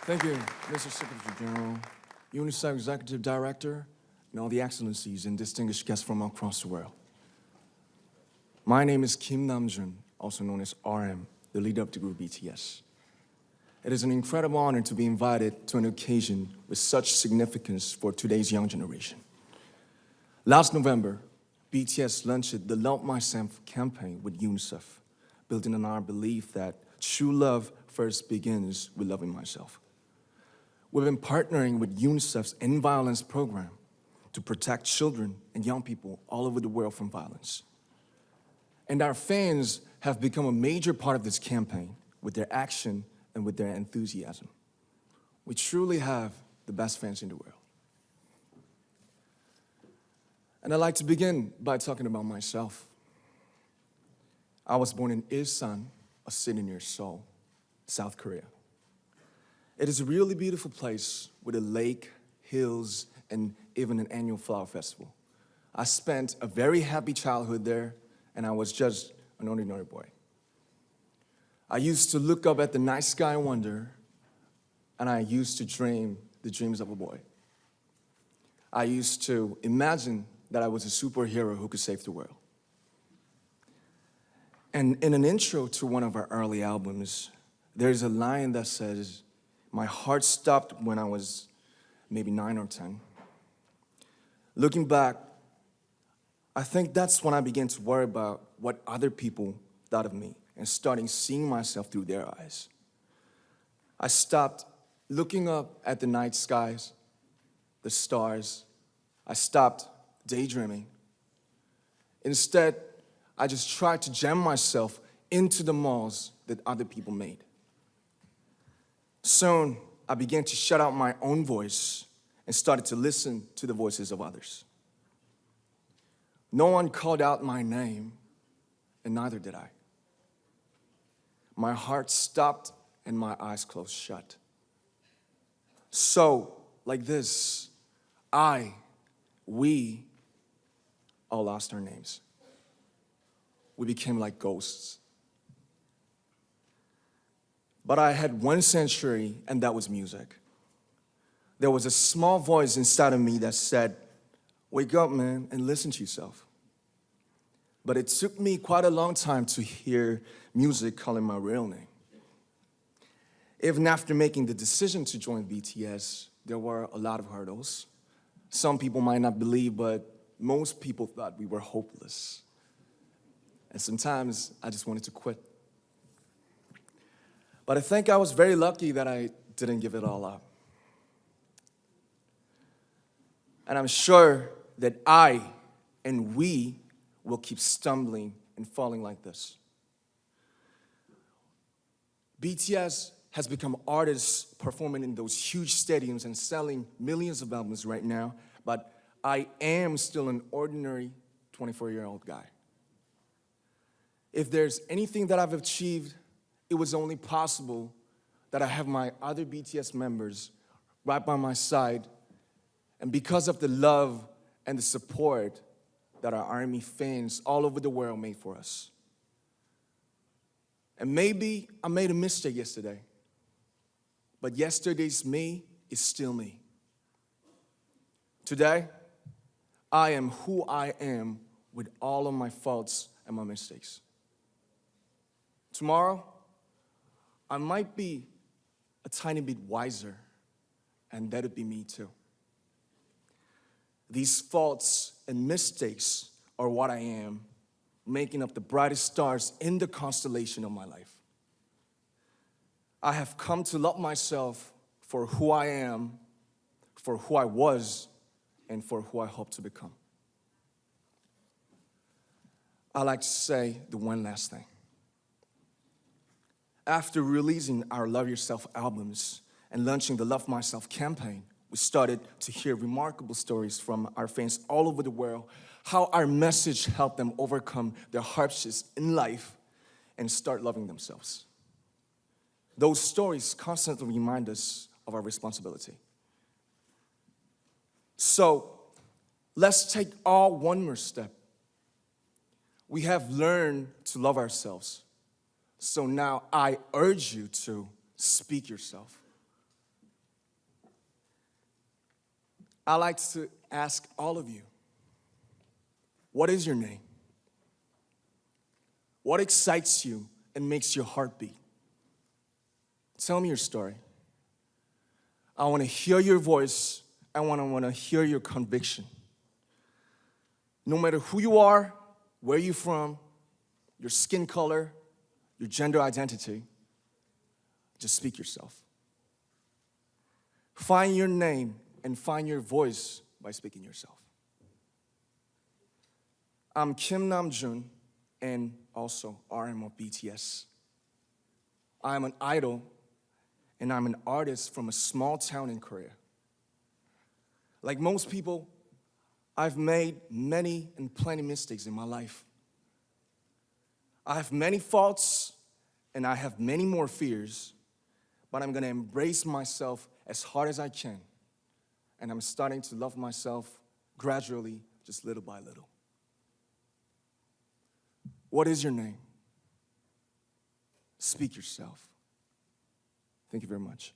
Thank you, Mr. Secretary General, UNICEF Executive Director, and all the excellencies and distinguished guests from across the world. My name is Kim Namjoon, also known as RM, the leader of the group BTS. It is an incredible honor to be invited to an occasion with such significance for today's young generation. Last November, BTS launched the Love Myself campaign with UNICEF, building on our belief that true love first begins with loving myself. We've been partnering with UNICEF's End Violence program to protect children and young people all over the world from violence. And our fans have become a major part of this campaign with their action and with their enthusiasm. We truly have the best fans in the world. And I'd like to begin by talking about myself. I was born in Ilsan, a city near Seoul, South Korea. It is a really beautiful place with a lake, hills, and even an annual flower festival. I spent a very happy childhood there, and I was just an ordinary boy. I used to look up at the night sky and wonder, and I used to dream the dreams of a boy. I used to imagine that I was a superhero who could save the world. And in an intro to one of our early albums, there's a line that says, "My heart stopped when I was maybe 9 or 10. Looking back, I think that's when I began to worry about what other people thought of me and starting seeing myself through their eyes. I stopped looking up at the night skies, the stars. I stopped daydreaming. Instead, I just tried to jam myself into the malls that other people made. Soon, I began to shut out my own voice and started to listen to the voices of others. No one called out my name, and neither did I. My heart stopped and my eyes closed shut. So, like this, we all lost our names. We became like ghosts. But I had one sanctuary, and that was music. There was a small voice inside of me that said, "Wake up, man, and listen to yourself." But it took me quite a long time to hear music calling my real name. Even after making the decision to join BTS, there were a lot of hurdles. Some people might not believe, but most people thought we were hopeless. And sometimes I just wanted to quit. But I think I was very lucky that I didn't give it all up. And I'm sure that I and we will keep stumbling and falling like this. BTS has become artists performing in those huge stadiums and selling millions of albums right now, but I am still an ordinary 24-year-old guy. If there's anything that I've achieved, it was only possible that I have my other BTS members right by my side, and because of the love and the support that our ARMY fans all over the world made for us. And maybe I made a mistake yesterday, but yesterday's me is still me. Today, I am who I am with all of my faults and my mistakes. Tomorrow, I might be a tiny bit wiser, and that'd be me too. These faults and mistakes are what I am, making up the brightest stars in the constellation of my life. I have come to love myself for who I am, for who I was, and for who I hope to become. I'd like to say the one last thing. After releasing our Love Yourself albums and launching the Love Myself campaign, we started to hear remarkable stories from our fans all over the world, how our message helped them overcome their hardships in life and start loving themselves. Those stories constantly remind us of our responsibility. So, let's take all one more step. We have learned to love ourselves. So now I urge you to speak yourself. I like to ask all of you, what is your name? What excites you and makes your heart beat? Tell me your story. I want to hear your voice. I want to hear your conviction. No matter who you are, where you're from, your skin color, your gender identity, just speak yourself. Find your name and find your voice by speaking yourself. I'm Kim Namjoon, and also RM of BTS. I'm an idol, and I'm an artist from a small town in Korea. Like most people, I've made many and plenty mistakes in my life. I have many faults, and I have many more fears, but I'm gonna embrace myself as hard as I can, and I'm starting to love myself gradually, just little by little. What is your name? Speak yourself. Thank you very much.